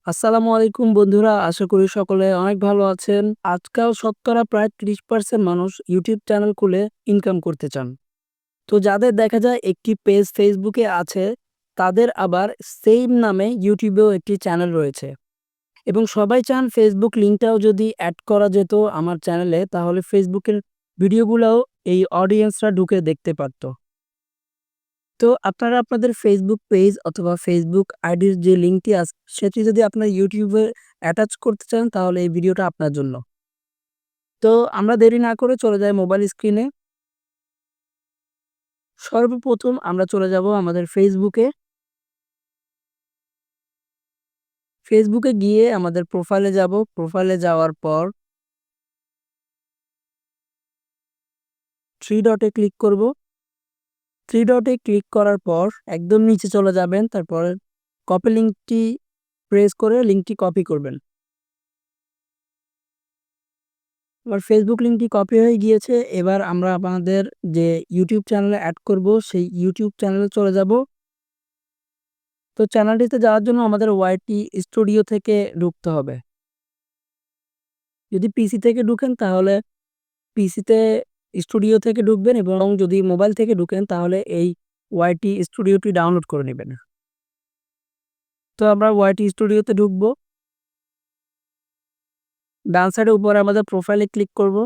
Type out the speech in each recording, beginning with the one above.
আসসালামু আলাইকুম বন্ধুরা, আশা করি সকলে অনেক ভালো আছেন। আজকাল শতকরা প্রায় ৩০% মানুষ ইউটিউব চ্যানেল খুলে ইনকাম করতে চান। তো যাদের দেখা যায় একটি পেজ ফেসবুকে আছে, তাদের আবার সেইম নামে ইউটিউবেও একটি চ্যানেল রয়েছে এবং সবাই চান ফেসবুক লিঙ্কটাও যদি অ্যাড করা যেত আমার চ্যানেলে, তাহলে ফেসবুকের ভিডিওগুলোও এই অডিয়েন্সরা ঢুকে দেখতে পারত। তো আপনারা আপনাদের ফেসবুক পেজ অথবা ফেসবুক আইডির যে লিঙ্কটি আছে সেটি যদি আপনার ইউটিউবে অ্যাটাচ করতে চান, তাহলে এই ভিডিওটা আপনার জন্য। তো আমরা দেরি না করে চলে যাই মোবাইল স্ক্রিনে। সর্বপ্রথম আমরা চলে যাব আমাদের ফেসবুকে। ফেসবুকে গিয়ে আমাদের প্রোফাইলে যাব। প্রোফাইলে যাওয়ার পর 3 ডটে ক্লিক করব। 3 ডটে ক্লিক করার পর একদম নিচে চলে যাবেন। তারপর কপি লিঙ্কটি প্রেস করে লিঙ্কটি কপি করবেন। আমার ফেসবুক লিঙ্কটি কপি হয়ে গিয়েছে। এবার আমরা আমাদের যে ইউটিউব চ্যানেলে অ্যাড করব, সেই ইউটিউব চ্যানেলে চলে যাব। তো চ্যানেলটিতে যাওয়ার জন্য আমাদের ওয়াইটি স্টুডিও থেকে ঢুকতে হবে। যদি পিসি থেকে ঢুকেন তাহলে পিসিতে স্টুডিও থেকে ঢুকবেন এবং যদি মোবাইল থেকে ঢুকেন তাহলে এই ওয়াইটি স্টুডিওটি ডাউনলোড করে নেবেন। তো আমরা ওয়াইটি স্টুডিওতে ঢুকবো। ডান সাইডে উপরে আমাদের প্রোফাইলে ক্লিক করব।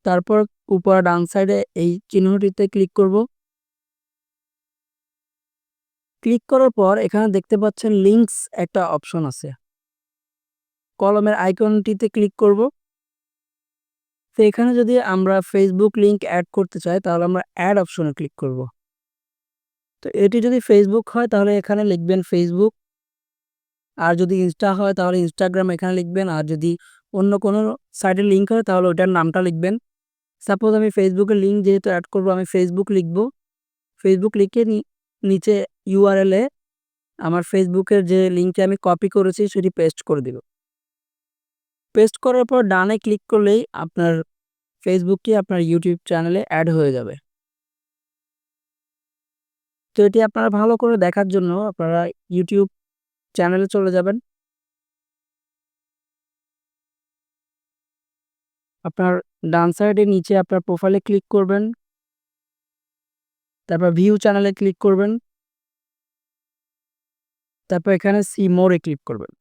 তারপর উপরে ডান সাইডে এই চিহ্নটিতে ক্লিক করব। ক্লিক করার পর এখানে দেখতে পাচ্ছেন লিঙ্কস একটা অপশন আছে। কলমের আইকনটিতে ক্লিক করব। তো এখানে যদি আমরা ফেসবুক লিংক এড করতে চাই তাহলে আমরা এড অপশনে ক্লিক করব। তো এটি যদি ফেসবুক হয় তাহলে এখানে লিখবেন ফেসবুক, আর যদি ইনস্টা হয় তাহলে ইনস্টাগ্রাম এখানে লিখবেন, আর যদি অন্য কোনো সাইটের লিঙ্ক হয় তাহলে ওটার নামটা লিখবেন। সাপোজ আমি ফেসবুকের লিঙ্ক যেহেতু অ্যাড করব, আমি ফেসবুক লিখব। ফেসবুক লিখে নিচে ইউআরএল এ আমার ফেসবুকের যে লিঙ্কটি আমি কপি করেছি সেটি পেস্ট করে দিব। পেস্ট করার পর ডানে ক্লিক করলেই আপনার ফেসবুকটি আপনার ইউটিউব চ্যানেলে অ্যাড হয়ে যাবে। তো এটি আপনারা ভালো করে দেখার জন্য আপনারা ইউটিউব চ্যানেলে চলে যাবেন। আপনার ডান সাইডে নিচে আপনার প্রোফাইলে ক্লিক করবেন। তারপর ভিউ চ্যানেলে ক্লিক করবেন। তারপর এখানে সি মোর এ ক্লিক করবেন।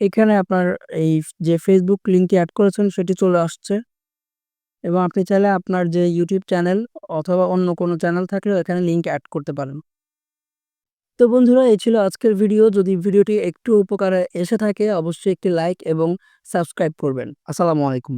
এখানে আপনার এই যে ফেসবুক লিঙ্কটি এড করেছেন সেটি চলে আসছে এবং আপনি চাইলে আপনার যে ইউটিউব চ্যানেল অথবা অন্য কোনো চ্যানেল থাকলেও এখানে লিঙ্ক এড করতে পারেন। তো বন্ধুরা, এই ছিল আজকের ভিডিও। যদি ভিডিওটি একটু উপকারে এসে থাকে অবশ্যই একটি লাইক এবং সাবস্ক্রাইব করবেন। আসসালামু আলাইকুম।